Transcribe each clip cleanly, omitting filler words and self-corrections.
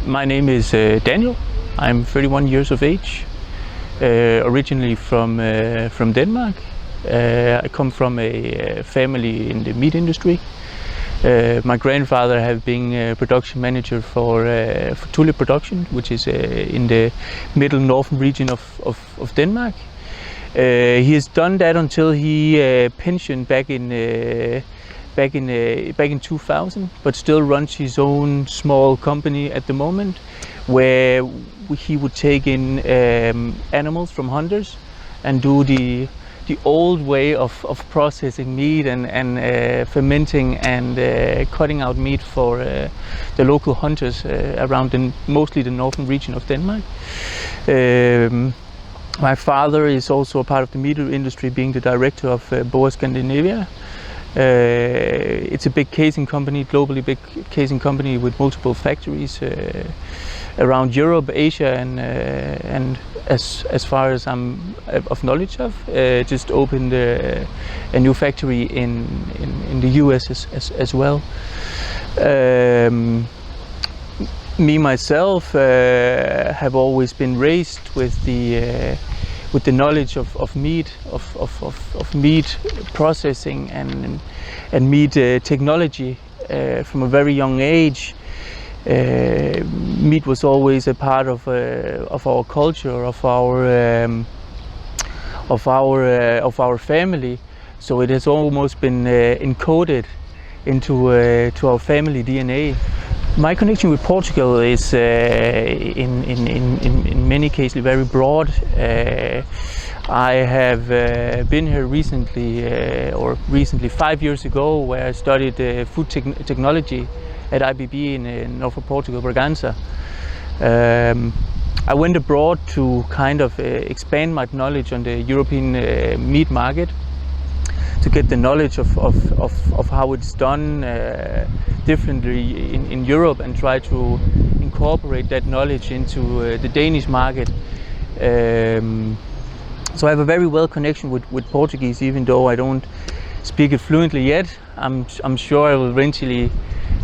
My name is Daniel. I'm 31 years of age, originally from Denmark. I come from a family in the meat industry. My grandfather has been production manager for tulip production, which is in the middle northern region of Denmark. He has done that until he pensioned back in 2000, but still runs his own small company at the moment, where he would take in animals from hunters and do the old way of processing meat and fermenting and cutting out meat for the local hunters around mostly the northern region of Denmark. My father is also a part of the meat industry, being the director of Boa Scandinavia. It's a big casing company, globally big casing company with multiple factories around Europe, Asia, and as far as I'm of knowledge of, just opened a new factory in the US as well. Me myself have always been raised with the knowledge of meat, of meat processing and meat technology from a very young age. Meat was always a part of our culture, of our family. So it has almost been encoded into to our family DNA. My connection with Portugal is in many cases very broad. I have been here recently 5 years ago, where I studied food technology at IBB in north of Portugal, Bragança. I went abroad to kind of expand my knowledge on the European meat market, to get the knowledge of how it's done differently in Europe, and try to incorporate that knowledge into the Danish market. So I have a very well connection with Portuguese, even though I don't speak it fluently yet. I'm sure I will eventually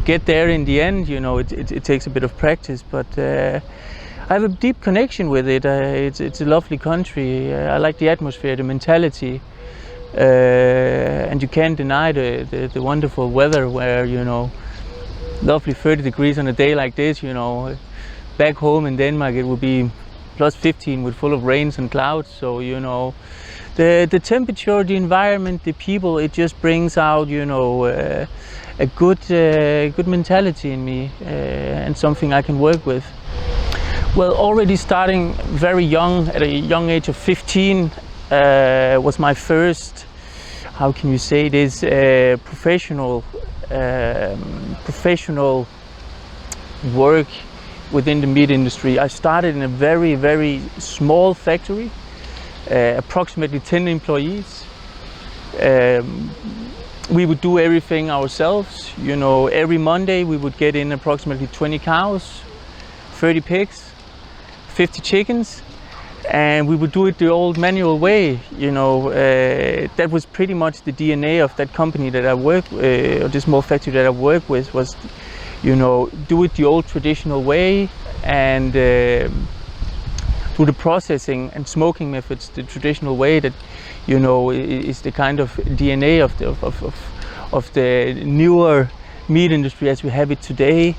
get there in the end. You know, it takes a bit of practice, but I have a deep connection with it. It's a lovely country. I like the atmosphere, the mentality. And you can't deny the wonderful weather, where, you know, lovely 30 degrees on a day like this. You know, back home in Denmark it would be plus 15 with full of rains and clouds. So, you know, the temperature, the environment, the people, it just brings out, you know, a good mentality in me, and something I can work with. Well, already starting very young, at a young age of 15, was my first, how can you say this, professional work within the meat industry. I started in a very, very small factory, approximately 10 employees. We would do everything ourselves. You know, every Monday we would get in approximately 20 cows, 30 pigs, 50 chickens. And we would do it the old manual way. You know, that was pretty much the DNA of that company that I work, or this small factory that I work with, was, you know, do it the old traditional way, and do the processing and smoking methods the traditional way, that, you know, is the kind of DNA of the newer meat industry as we have it today.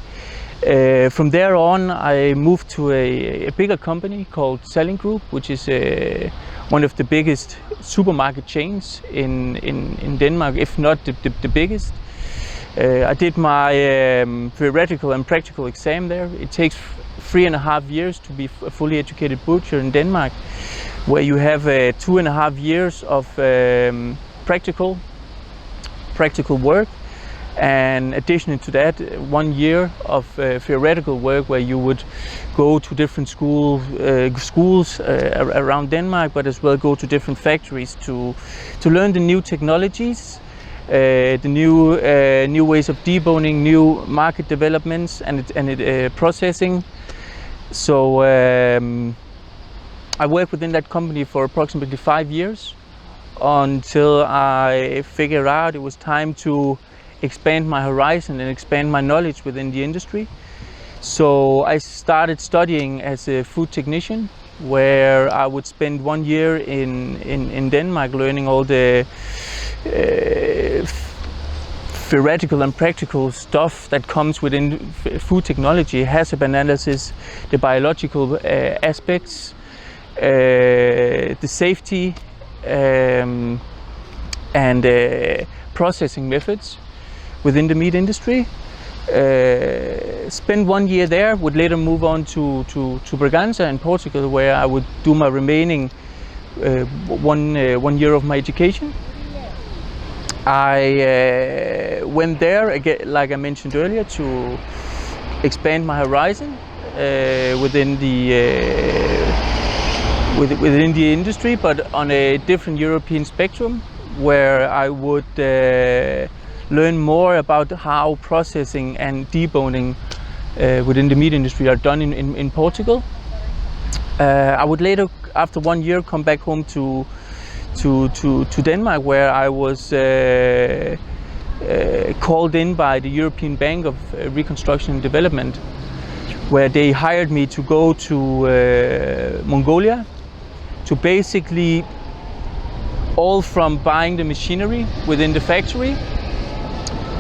From there on, I moved to a bigger company called Salling Group, which is one of the biggest supermarket chains in Denmark, if not the biggest. I did my theoretical and practical exam there. It takes 3.5 years to be a fully educated butcher in Denmark, where you have 2.5 years of practical work. And additionally to that, 1 year of theoretical work, where you would go to different schools around Denmark, but as well go to different factories to learn the new technologies, the new ways of deboning, new market developments, and processing. So I worked within that company for approximately 5 years, until I figured out it was time to expand my horizon and expand my knowledge within the industry. So I started studying as a food technician, where I would spend 1 year in Denmark learning all the theoretical and practical stuff that comes within food technology, hazard analysis, the biological aspects, the safety and processing methods within the meat industry. Spent 1 year there, would later move on to Bragança in Portugal, where I would do my remaining 1 year of my education. I went there again, like I mentioned earlier, to expand my horizon within the industry, but on a different European spectrum, where I would learn more about how processing and deboning within the meat industry are done in Portugal. I would later, after 1 year, come back home to Denmark, where I was called in by the European Bank of Reconstruction and Development, where they hired me to go to Mongolia, to basically all from buying the machinery within the factory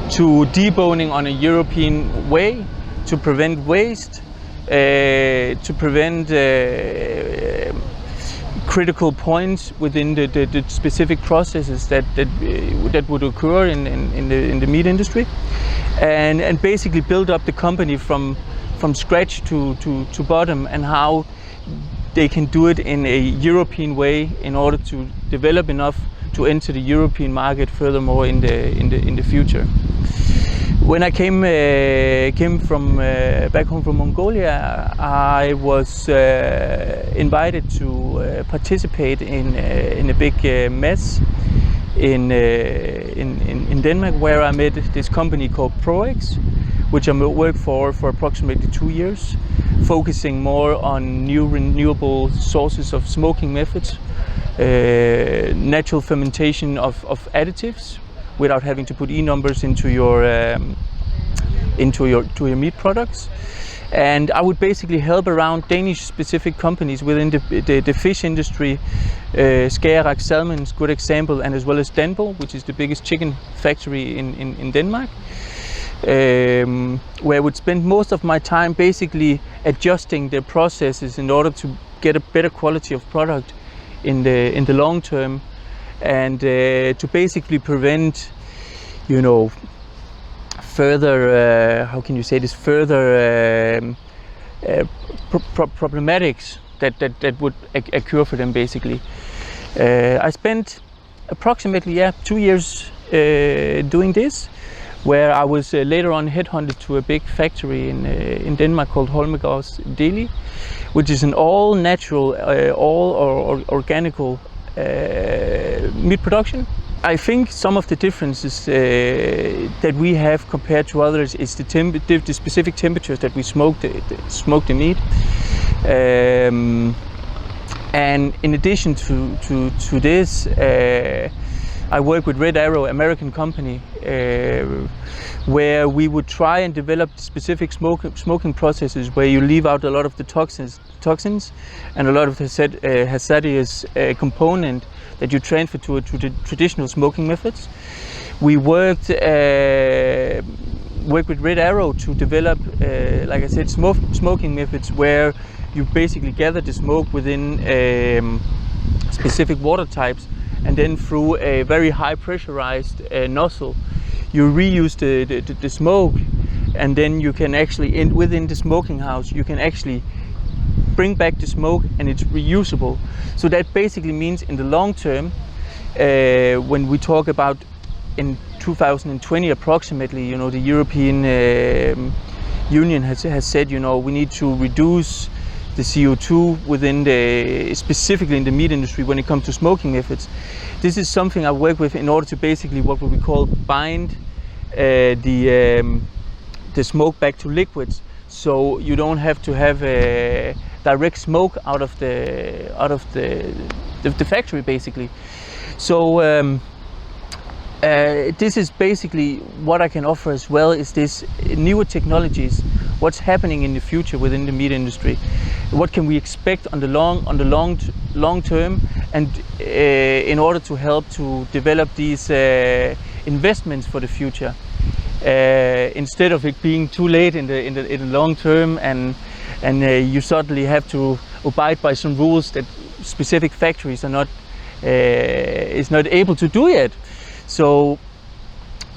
to deboning on a European way, to prevent waste, to prevent critical points within the specific processes that would occur in the meat industry, and basically build up the company from scratch to bottom, and how they can do it in a European way in order to develop enough to enter the European market furthermore in the future. When I came from back home from Mongolia, I was invited to participate in a big mess in Denmark, where I met this company called ProX, which I worked for approximately 2 years, focusing more on new renewable sources of smoking methods, natural fermentation of additives, without having to put E-numbers into your meat products. And I would basically help around Danish specific companies within the fish industry, Skagerrak Salmon is a good example, and as well as Danbo, which is the biggest chicken factory in Denmark, where I would spend most of my time basically adjusting the processes in order to get a better quality of product in the long term, and to basically prevent, you know, further problematics that would occur for them basically. I spent approximately 2 years doing this, where I was later on headhunted to a big factory in Denmark called Holmegaards Deli, which is an all natural, all organical meat production. I think some of the differences that we have compared to others is the specific temperatures that we smoke the meat. And in addition to this, I work with Red Arrow, American company, where we would try and develop specific smoking processes where you leave out a lot of the toxins and a lot of the hazardous component that you transfer to the traditional smoking methods. We worked with Red Arrow to develop, like I said, smoking methods where you basically gather the smoke within specific water types, and then through a very high pressurized nozzle, you reuse the smoke, and then you can actually, within the smoking house, you can actually bring back the smoke, and it's reusable. So that basically means in the long term, when we talk about in 2020 approximately, you know, the European Union has said, you know, we need to reduce the CO2 within specifically in the meat industry when it comes to smoking methods. This is something I work with in order to basically what we call bind the smoke back to liquids, so you don't have to have a direct smoke out of the factory basically. So this is basically what I can offer as well, is this newer technologies what's happening in the future within the meat industry, what can we expect on the long term, and in order to help to develop these investments for the future, instead of it being too late in the long term, and you suddenly have to abide by some rules that specific factories are not able to do yet. So,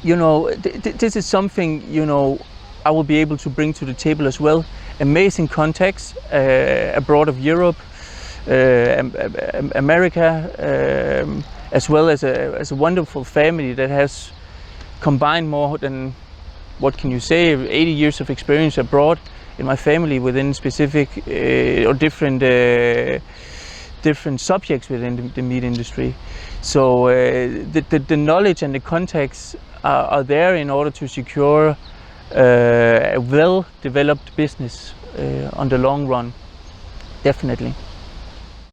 you know, this is something, you know, I will be able to bring to the table as well. Amazing contacts abroad of Europe, America, as well as a wonderful family that has combined more than, what can you say, 80 years of experience abroad in my family within specific or different subjects within the meat industry. So the knowledge and the contacts are there in order to secure a well-developed business on the long run, definitely.